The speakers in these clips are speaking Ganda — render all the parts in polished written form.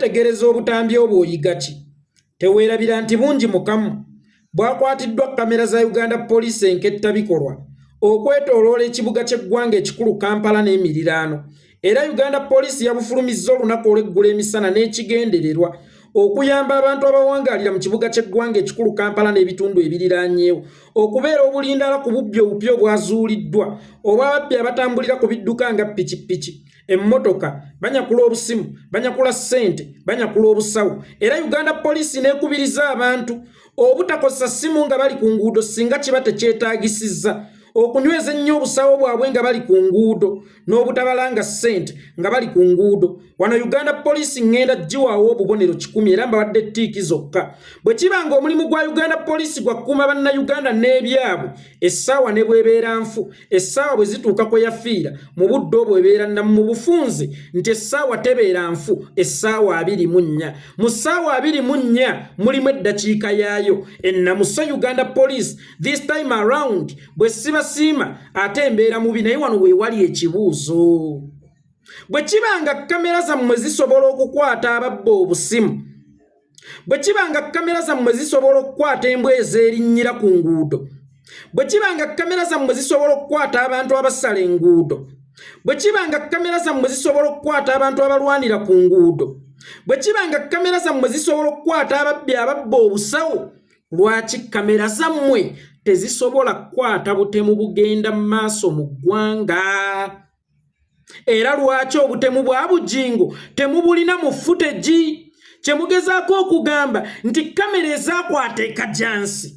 Wewetegereza obutambi obwoyiga ki teweerabira nti bungi mukamu bwakwatiddwa kamera za Uganda Police enketta bikolwa okwetooloola ekibuga ky'eggwanga ekikulu Kampala n'emiriraano era Uganda Police yabufulumizza olunaku olw'eggulu emisana n'ekigendererwa okuyamba abantu abawangaalira mu kibuga ky'eggwanga ekikulu Kampala n'ebitundu ebiriraanyeewo okubeera obulindala ku bubbi obupya obwazuuliddwa oba ababbi abatambulira ku bidduka nga ppikipiki emmotoka banyakula obusimu banyakula ssente banyakula obusawo era Uganda Police neekubiriza abantu obutakozesa ssimu nga bali ku nguudo singa kiba tekyetaagisizza okunyweza ennyo obusawo bwabwe nga bali ku nguudo n'obutabalanga ssente nga bali ku nguudo wano Uganda Police ngenda giwaawo obubonero 10 era mbabadde ttiiki zokka bwe kibanga omulimu gwa Uganda Police gwa kukuuma bannayuganda n'ebyabwe essaawa ne bwebeera nfu essaawa bwe zituuka kwe yafiira mu budde obwo ebeera namu mu bufunze nti essaawa tebeera nfu essaawa 24 mu ssaawa 24 mulimu eddakiika yaayo ennamuso Uganda Police this time around bwe siima ate embeera mubi naye wano weewali ekibuuzo bwe kibanga kamera zammwe zisobola okukwata ababba obusimu bwe kibanga kamera zammwe zisobola okukwata embwa ezeerinnyira ku nguudo bwe kibanga kamera zammwe zisobola okukwata abantu abasala enguudo bwe kibanga kamera zammwe zisobola okukwata abantu abalwanira ku nguudo bwe kibanga kamera zammwe zisobola okukwata ababbi ababba obusawo lwaki kamera zammwe tezisobola kukwata butemu bugenda mu maaso mu ggwanga era lwaki obutemu bwa Bujjingo temubulina mu footage kyemugezaako okugamba nti kamera ezaakwata ekajansi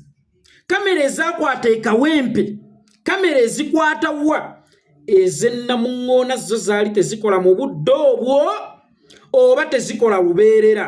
kamera ezaakwata ekawempe kamera ezikwata wa ezennamuŋŋoona zo zaali tezikola mu budde obwo oba tezikola lubeerera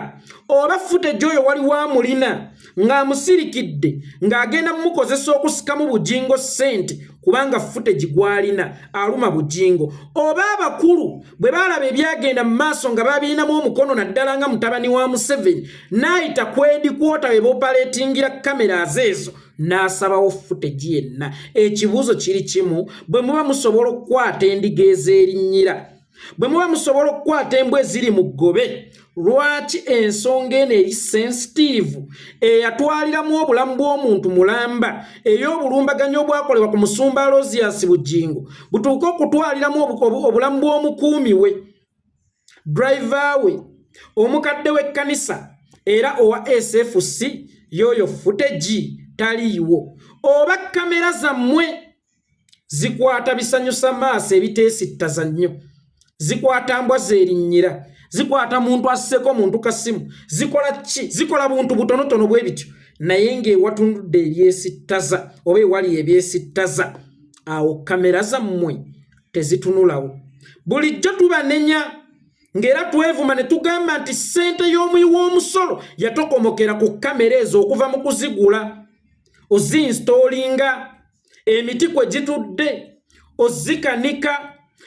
oba footage oyo waliwo amulina ng'amusirikidde ng'agenda mumukozesa okusikamu Bujjingo ssente kubanga footage gwalina aluma Bujjingo oba abakulu bwe balaba ebyagenda mu maaso nga babiinamu omukono naddala nga mutabani wa Museveni n'ayita kwedi kwota we boopaleetingira kameras ezo n'asabawo footage yenna ekibuuzo kiri kimu bwe muba musobola okukwata endiga ezeerinnyira bwe muba musobola okukwata embwa eziri mu ggobe lwaki ensonga eno eri sensitive eyatwaliramu obulamu bw'omuntu mulamba ey'obulumbaganyi obwakolebwa ku musumba Rosias Bujjingo butuuke okutwaliramu obulamu bw'omukuumi we driver we omukadde w'ekkanisa era owa SFC yoyo footage taliiwo oba kamera zammwe zikwata bisanyusa maaso ebiteesittaza nnyo zikwata mbwa zeerinnyira zikwata muntu asseko muntu kasimu zikola ki zikola buntu butonotono bwe bityo naye ng'ewatundudde ebyesittaza oba ewali ebyesittaza awo kamera zammwe tezitunulawo bulijjo tubanenya ng'era twevuma ne tugamba nti ssente y'omuyi w'omusolo yatokomokera ku kamera ezo okuva mu kuzigula oziinstoolinga emiti kwe gitudde ozikanika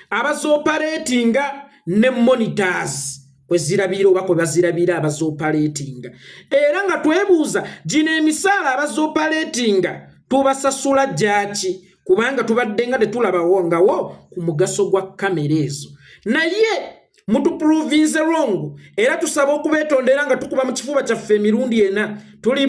abazoopaleetinga ne monitors kwe zirabira oba kwe bazirabira abazoopaleetinga era nga twebuuza gino emisaala abazoopaleetinga tubasasula gyaki kubanga tubadde nga tetulabawo ngawo ku mugaso gwa kamera ezo naye mutuprovince wrong era tusaba okubeetondera nga tukuba mu kifuba kyaffe emirundi ena tuli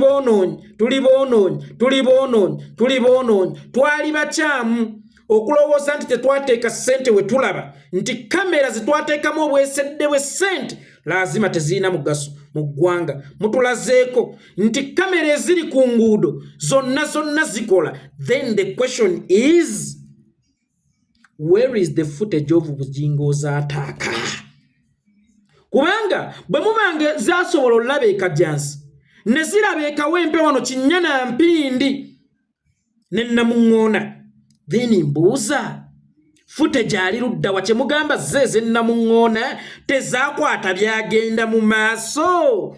boonoonyi twali bakyamu okulowooza nti tetwateeka ssente we tulaba nti kamera zitwateekamu obwesedde bwe ssente laazima tezirina mugaso mu ggwanga mutulazeeko nti kamera eziri ku nguudo zonna zikola then the question is where is the footage of Bujjingo zaataaka kubanga bwe mubange zasobola olabeka jansi ne zirabeka wempe wano Kinyana Mpindi ne Namuŋŋoona then mbuuza footage ali ludda wa kyemugamba zeze Namuŋŋoona tezakwata byagenda mu maaso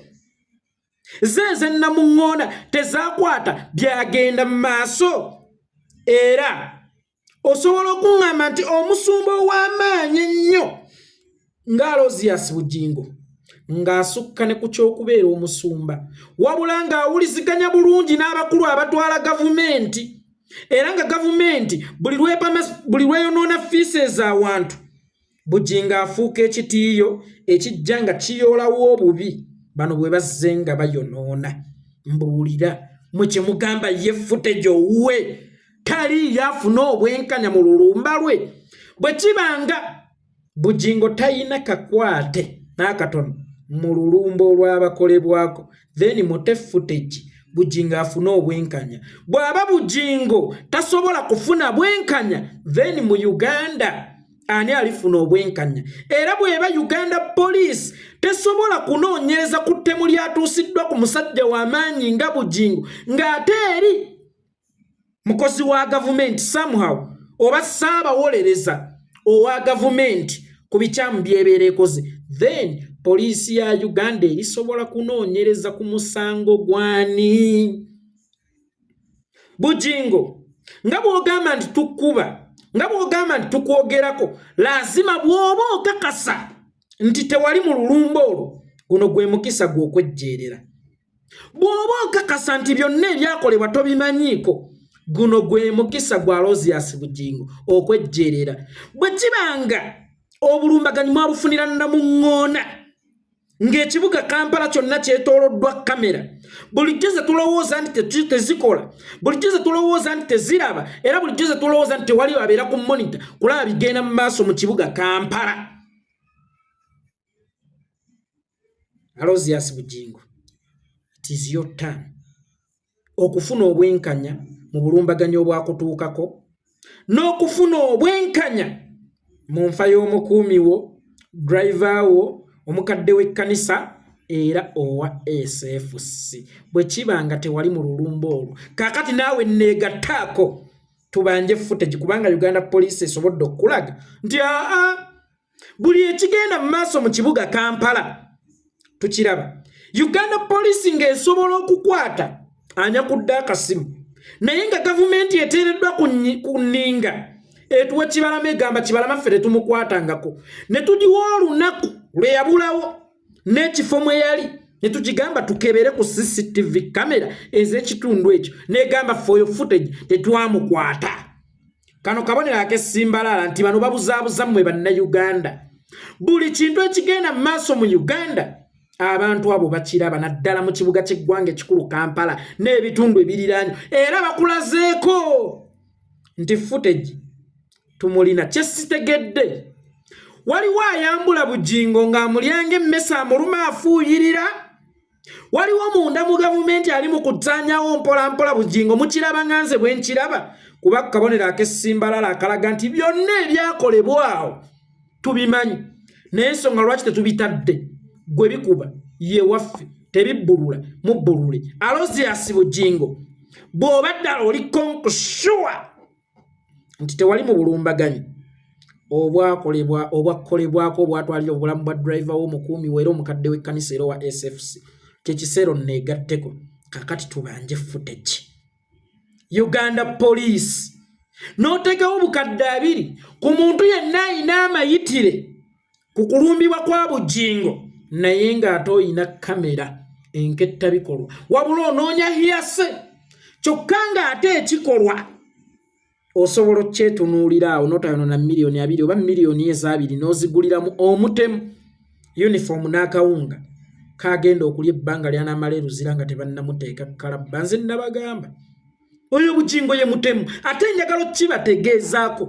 zeze Namuŋŋoona tezakwata byagenda mu maaso era osobola okuŋŋamba nti omusumba ow'amaanyi ennyo nga Alozias Bujjingo ng'asukka ne ku ky'okubeera omusumba wabula ng'awuliziganya bulungi n'abakulu abatwala gavumenti era nga gavumenti buli lweyonoona fees awantu Bujjingo afuuka ekitiiyo ekijja nga kiyoolawo obubi bano bwe bazze nga bayonoona mbuulira mwe kyemugamba ye footage owuwe tali yafuna obwenkanya mu lulumba lwe bwe kibanga Bujjingo tayina kakwate n'akatono mu lulumba olw'abakolebwako then mute footage Bujjingo afuna obwenkanya bw'aba Bujjingo tasobola kufuna bwenkanya then mu Uganda ani alifuna obwenkanya era bw'eba Uganda police tesobola kunoonyereza ku ttemu lyatuusiddwa ku musajja w'amaanyi nga Bujjingo ng'ate eri mukozi wa gavumenti somehow oba ssaabawolereza owa gavumenti ku bikyamu by'ebeera ekoze then poliisi ya Uganda erisobola kunoonyereza ku musango gwani Bujjingo nga bw'ogamba nti tukkuba nga bw'ogamba nti tukwogerako lazima bw'oba okakasa nti tewali mu lulumba olwo guno gwe mukisa gw'okwejjeerera bw'oba okakasa nti byonna ebyakolebwa tobimanyiiko guno gwe mukisa gwa Alozias Bujjingo okwejjeerera bwe kibanga obulumbaganyi mwabufunira Namuŋŋoona ng'ekibuga Kampala kyonna kyetooloddwa kamera bulijjo ze tulowooza nti tezikola bulijjo ze tulowooza nti teziraba era bulijjo ze tulowooza nti tewali abeera ku monitor kulaba bigenda mu maaso mu kibuga Kampala Alozias Bujjingo it is your turn okufuna obwenkanya mu bulumbaganyi obwakutuukako n'okufuna obwenkanya mu nfa y'omukuumi wo driver wo omukadde w'ekkanisa era owa SFC bwe kibanga tewali mu lulumba olwo kaakati naawe neegattaako tubanje footage kubanga Uganda police esobodde okulaga nti buli ekigenda mu maaso mu kibuga Kampala tukiraba Uganda police ng'esobola okukwata anyakudde akasimu naye nga gavumenti eteereddwa ku nninga etuwa Kibalama egamba Kibalama ffe tetumukwatangako ne tugiwa olunaku lwe yabulawo n'ekifo mwe yali ne tukigamba tukebere ku CCTV kamera ez'ekitundu ekyo n'egamba for your footage tetwamukwata kano kabonero ak'essimbalala nti bano babuzaabuza mmwe bannayuganda buli kintu ekigenda mu maaso mu Uganda abantu abo bakiraba naddala mu kibuga ky'eggwanga ekikulu Kampala n'ebitundu ebiriraanyo era bakulazeeko nti footage tumulina kyesitegedde waliwo ayambula Bujjingo ng'amulyange emmesa amuluma afuuyirira waliwo munda mu gavumenti ali mu kutaanyawo mpolampola Bujjingo mukiraba nga nze bwe nkiraba kuba kabonero ak'essimbalala akalaga nti byonna ebyakolebwawo tubimanyi naye ensonga lwaki tetubitadde gwe bikuba ye waffe tebibbulula mubbulule Alozias Bujjingo bw'obadde oli konkushua nti tewali mu bulumbaganyi obwakolebwako obwatwalira obulamu bwa driver w'omukuumi weera omukadde w'ekkanisa era wa SFC kyekiseera neegatteko kakati tubanje footage Uganda police n'oteekawo bukadde 2 ku muntu yenna ayina amayitire ku kulumbibwa kwa Bujjingo naye ng'ate oyina kamera enkettabikolwa wabula onoonya hiyase kyokka ng'ate ekikolwa osobola okyetunuulira awo n'otayonoona $2 oba $2 n'oziguliramu omutemu uniform n'akawunga kagenda okulya ebbanga ly'anaamala eruzira nga tebannamuteeka kalabba nze nabagamba oyo Bujjingo ye mutemu ate njagala kibategeezaako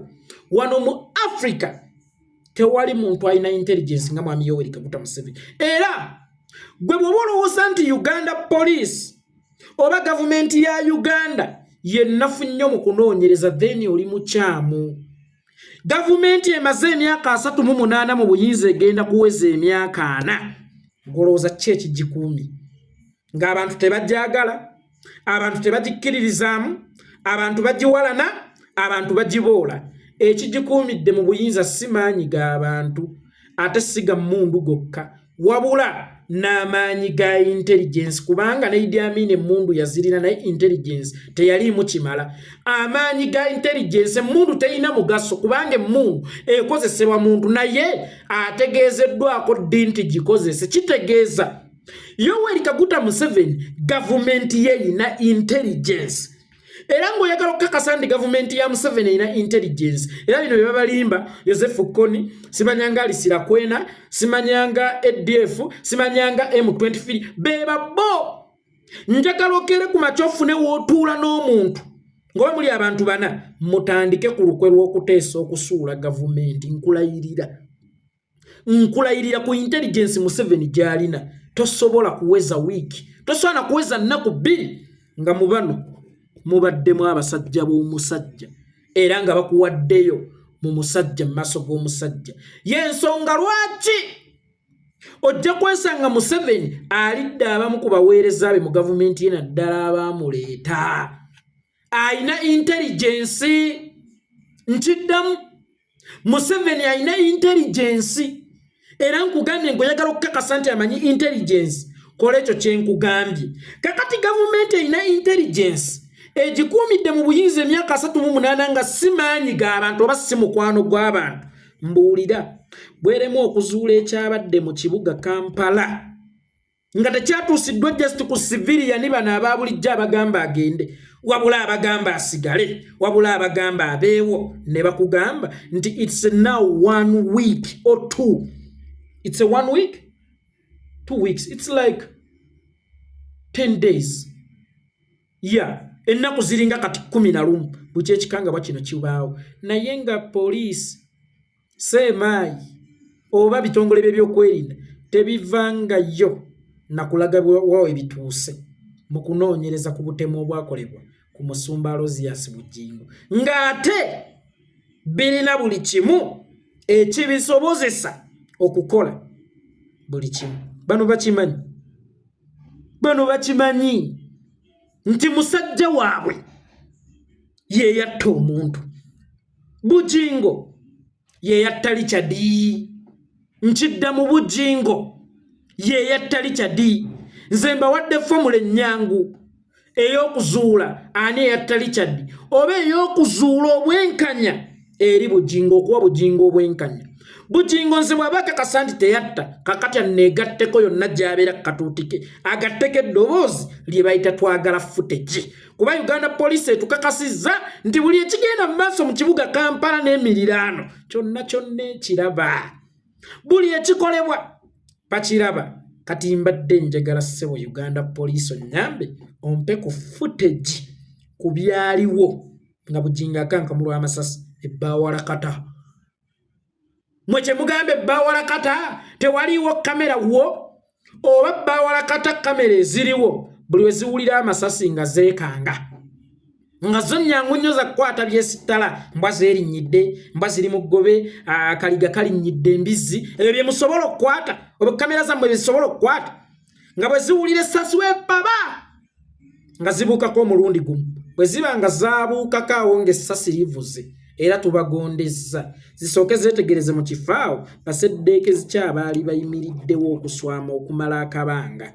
wano mu Africa tewali muntu alina intelligence nga mwami Yoweri Kaguta Museveni era gwe bw'oba olowooza nti Uganda police oba gavumenti ya Uganda ye nnafu nnyo mu kunoonyereza then oli mukyamu Gavumenti emaze emyaka 38 mu buyinza egenda kuweza emyaka 4. Golooza cheki jikumi. Ng'abantu tebajjagala, abantu tebagikkiririzaamu, abantu bagiwalana, abantu bagiboola. Ekigikuumidde mu buyinza si maanyi g'abantu ate si ga mmundu gokka, wabula n'amaanyi ga intelligence, kubanga ne Idi Amin emmundu yazirina naye intelligence teyaliimu kimala. Amaanyi ga intelligence emmundu terina mugaso kubanga emmundu ekozesebwa muntu naye ategeezeddwako ddi nti gikozese. Kitegeeza Yoweri Kaguta Museveni gavumenti ye erina intelligence. Era ng'oyagala okukakasa nti gavumenti ya Museveni erina intelligence. Era bino bye babalimba Joseph Kony, simanyanga Alisira Kwena, simanyanga ADF, simanyanga M23, beba bo. Njagala okere ku machofu ne wootuula n'omuntu. Ngoba muli abantu bana, mutandike ku lukwe lw'okuteesa okusuula gavumenti. Nkulayirira ku intelligence Museveni gy'alina. Tosobola kuweza wiki, tosobola kuweza nnaku 2 nga mubano mubaddemu abasajja b'omusajja era nga bakuwaddeyo mu musajja maaso g'omusajja. Y'ensonga lwaki ojja kwesanga Museveni alidde abamu ku baweereza be mu gavumenti ye naddala abaamuleeta. Ayina intelligence. Nkiddamu Museveni ayina intelligence. Era nkugambye ng'oyagala okukakasa nti amanyi intelligence, kola ekyo kye nkugambye. Kakati gavumenti erina intelligence egikuumidde mu buyinza emyaka 38 nga si maanyi g'abantu oba si mukwano gw'abantu. Mbuulira bweremu okuzuula ekyabadde mu kibuga Kampala nga tekyatuusiddwa just ku civilian bano abaabulijjo abagamba agende, wabula abagamba asigale, wabula abagamba abeewo, ne bakugamba nti it's now 1 week or 2. It's a 1 week? 2 weeks. It's like 10 days. Yeah. Ennaku ziringa kati 11 bukye ekikanga bakino kibaawo. Naye nga police semaayi oba bitongole by'ebyokwerinda tebivangayo na kulaga wawe bituuse mu kunoonyereza ku butemu obwakolebwa ku musumba Aloysius Bujjingo. Ng'ate birina buli kimu ekibisobozesa okukola buli kimu. Bano bakimanyi nti musajja waabwe ye yatta omuntu. Bujjingo ye yatta Richard. Nkiddamu Bujjingo ye yatta Richard. Nze mbawadde formula ennyangu ey'okuzuula ani yatta Richard oba ey'okuzuula obwenkanya eri Bujjingo, okuwa Bujjingo obwenkanya. Bujjingo nze bw'aba akakasa nti teyatta, kakati anneegatteko yonna gy'abeera katuutike, agatteko eddoboozi lye bayita twagala footage. Kuba Uganda Police etukakasizza nti buli ekigenda mu maaso mu kibuga Kampala n'emiriraano kyonna ekiraba, buli ekikolebwa bakiraba. Kati mbadde njagala ssebo Uganda Police onnyambe ompe ku footage ku byaliwo nga Bujjingo akankamulwa amasasi ebbaawarakata. Mwe kye mugambe ebbaawarakata tewaliiwo kamera wo oba ebbaawarakata kamera eziriwo buli we ziwulira amasasi nga zeekanga nga zo nnyangu nnyo za kukwata byesittala, mbwa zeerinnyidde, mbwa ziri mu ggobe, akaliga kalinnyidde embizzi. Ebyo bye musobola okukwata oba kamera zammwe bye zisobola okukwata nga bwe ziwulira essasi w'ebbaba nga zibuukako omulundi gumu. Bwe ziba nga zaabuukako awo ng'essasi livuze era tubagondezza, zisooke zeetegereze mu kifaawo baseddeeke zikyabaali bayimiriddewo okuswama okumala akabanga,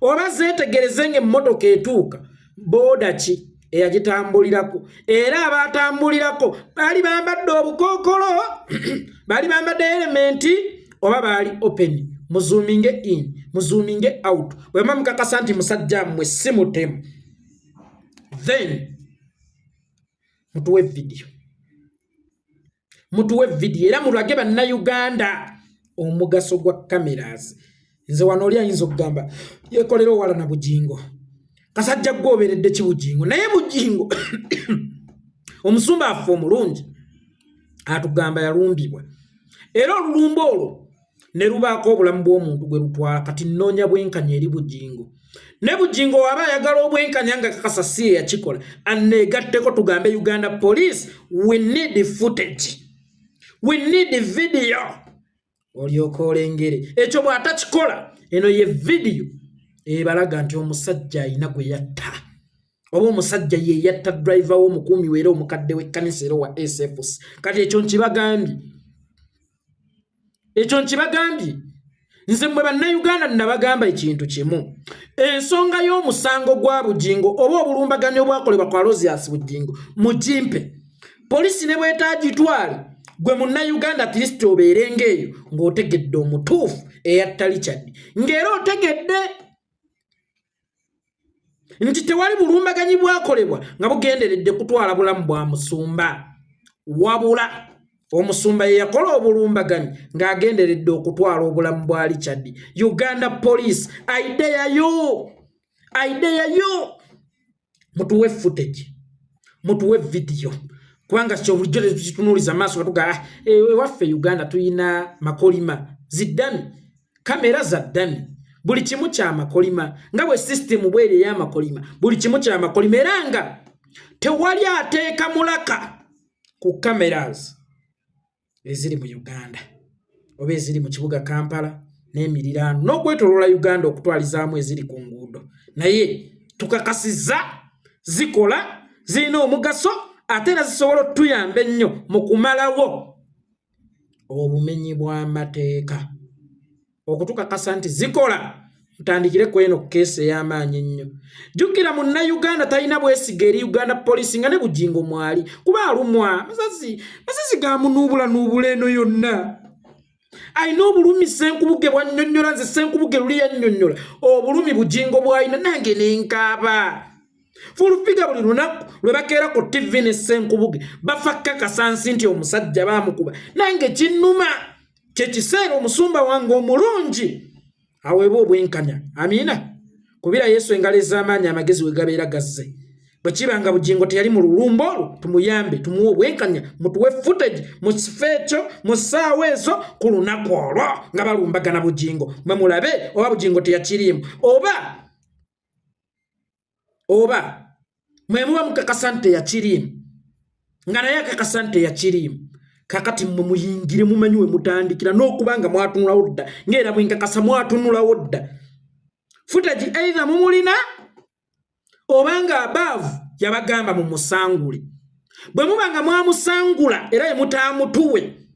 oba zeetegereze ng'emmotoka etuuka booda ki eyagitambulirako era abaatambulirako baali bambadde obukookolo baali bambadde elementi oba baali open. Muzuuminge in, muzuuminge out. Bwe mukakasa nti musajja mmwe si mutemu, then mutuwe video era mulage bannayuganda omugaso gwa cameras. Nze wano oli ayinza okugamba Yekolera owala na Bujjingo, kasajja gwoberedde ki Bujjingo? Naye Bujjingo omusumba affe omulungi atugamba yalumbibwa, era olulumba olwo ne lubaako obulamu bw'omuntu gwe lutwala. Kati nnoonya bwenkanya eri Bujjingo, ne Bujjingo waba ayagala obwenkanya nga kakasa si yakikola, anneegatteko tugambe Uganda Police we need footage. We need video. Olyoka olengere. Ekyo bw'atakikola eno ye video ebalaga nti omusajja alina gwe yatta. Oba omusajja ye yatta driver w'omukuumi weera omukadde w'ekkanisa era wa SFC. Kati ekyo nkibagambye. Ekyo nkibagambye. Nze mwe bannayuganda nabagamba ekintu kimu. Ensonga y'omusango gwa Bujjingo oba obulumbaganyo obwakolebwa kwa Rosias Bujjingo mugimpe. Polisi ne bwetaagitwale gwe munnayuganda at least obeerenga eyo ng'otegedde omutuufu eyatta Richard. Ng'era otegedde nti tewali bulumbaganyi bwakolebwa nga bugenderedde kutwala bulamu bwa musumba. Wabula omusumba ye yakola obulumbaganyi ng'agenderedde okutwala obulamu bwa Richard. Uganda Police aideyayo mutuwe footage, mutuwe video. Kubanga kyo bulijjo tekitunuuliza maaso batuga waffe Uganda tuyina makolima ziddami, kamera za ddami, buli kimu kya makolima nga bwe system bwere ey'amakolima buli kimu kya makolima era nga tewali ateeka mulaka ku cameras eziri mu Uganda oba eziri mu kibuga Kampala n'emiriraano n'okwetoloola Uganda okutwalizaamu eziri ku nguudo. Naye tukakasiza zikola, zirina omugaso ate era zisobola otuyamba ennyo mu kumalawo obumenyi bw'amateeka. Okutukakasa nti zikola tutandikire ku eno keesi ey'amaanyi ennyo. Jjukira munnayuganda talina bwesiga eri Uganda Police nga ne Bujjingo mwali kuba alumwa masasi gamunuubula eno yonna. Ayina obulumi Ssenkubuge bwannyonnyola, nze Ssenkubuge luli yannyonnyola obulumi Bujjingo bw'ayina nange nenkaaba. Fulufiga buli lunaku lwe bakeera ku TV ne Ssenkubuge bafa kakasansi nti omusajja baamukuba. Nange kinnuma kye kiseera omusumba wange omulungi aweebwa obwenkanya. Amiina. Kubira Yesu engalo ez'amaanyi amagezi we gabeera gazze. Bwe kibanga Bujjingo teyali mu lulumba olwo tumuyambe tumuwe obwenkanya mutuwe footage mu kifo ekyo mu ssaawa ezo ku lunaku olwo nga balumbagana Bujjingo mwe mulabe oba Bujjingo teyakiriimu oba mwe muba mukakasa nti teyakiriimu nga naye akakasa nti teyakiriimu. Kakati mmwe muyingire mumanyi we mutandikira n'okubanga mwatunulawo dda ng'era bwenkakasa mwatunulawo dda. Footage either mumulina obanga abaavu yabagamba mu musangule. Bwe mubanga mwamusangula era ye mutaamutuwe.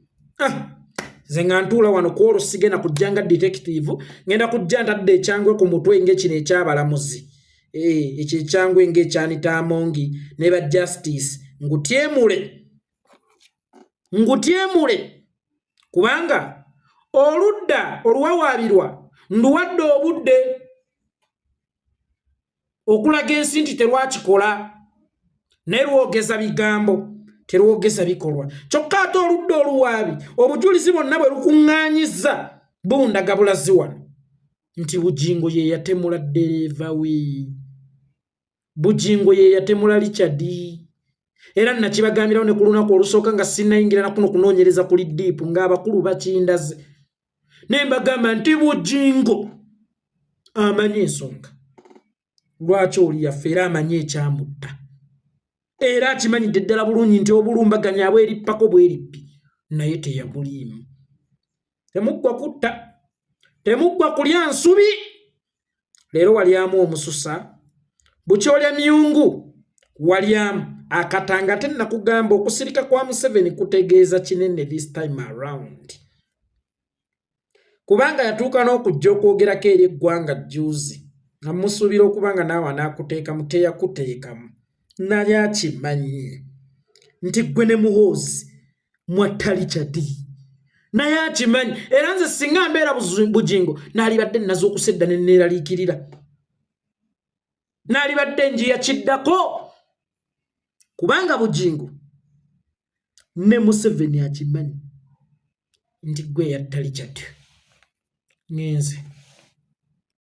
Nze nga ntuula wano ku Olusigge na kujjanga detective ngenda kujja ntadde ekyangwe ku mutwe ng'ekino ekyabalamuzi. Ekyo ekyangwe ng'ekyanita Amongi ne ba Justice ngutyemule kubanga oludda oluwawaabirwa nduwadde obudde okulaga ensi nti terwakikola naye lwogeza bigambo terwogeza bikolwa. Kyokka ate oludda oluwaabi obujulizi bwonna bwe lukuŋŋaanyiza bundaga bulazi wano nti Bujjingo ye yatemula ddereeva we, Bujjingo ye yatemula Richard. Era nakibagambirawo ne ku lunaku olusooka nga sinnayingira na kuno kunoonyereza kuli diipu ng'abakulu bakindaze ne mbagamba nti Bujjingo amanyi ensonga lwaki oli yaffe era amanyi ekyamutta era akimanyidde ddala bulungi nti obulumbaganya abwerippako bwerippi naye teyabuliimu. Temuggwa kutta, temuggwa kulya nsubi. Leero walyamu omususa, bukyolya myungu walyamu akatanga. Ate nakugamba okusirika kwa Museveni kutegeeza kinene this time around kubanga yatuuka n'okujja okwogerako eri eggwanga juzi nga musuubira okubanga naawe anaakuteekamu teyakuteekamu. Naye akimanyi nti ggwe ne Muhoozi mwatta Richard. Naye akimanyi era nze singa mbeera Bujjingo naalibadde nnaze okusedda ne neeraliikirira, naalibadde njiya kiddako kubanga Bujjingo ne Museveni akimanyi nti ggwe yatta Richard. Ngenze.